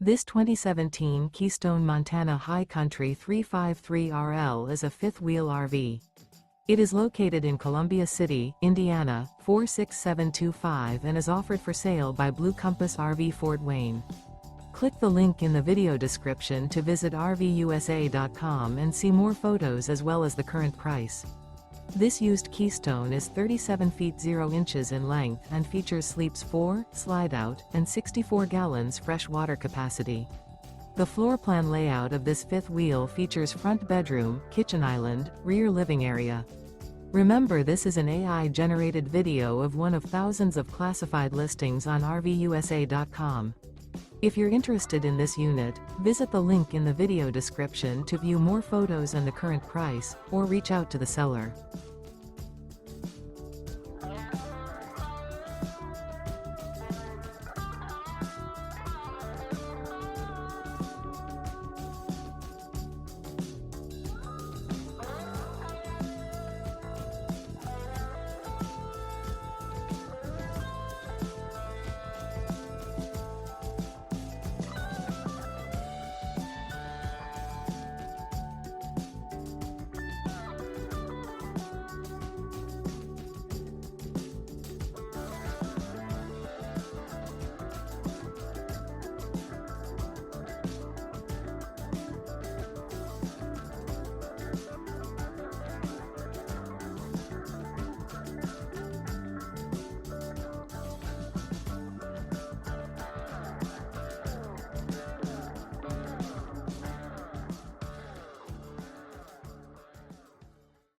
This 2017 Keystone Montana High Country 353RL is a fifth-wheel RV. It is located in Columbia City, Indiana, 46725 and is offered for sale by Blue Compass RV Fort Wayne. Click the link in the video description to visit RVUSA.com and see more photos as well as the current price. This used Keystone is 37 feet 0 inches in length and features sleeps 4, slide-out, and 64 gallons fresh water capacity. The floor plan layout of this fifth wheel features front bedroom, kitchen island, rear living area. Remember, this is an AI-generated video of one of thousands of classified listings on RVUSA.com. If you're interested in this unit, visit the link in the video description to view more photos and the current price, or reach out to the seller.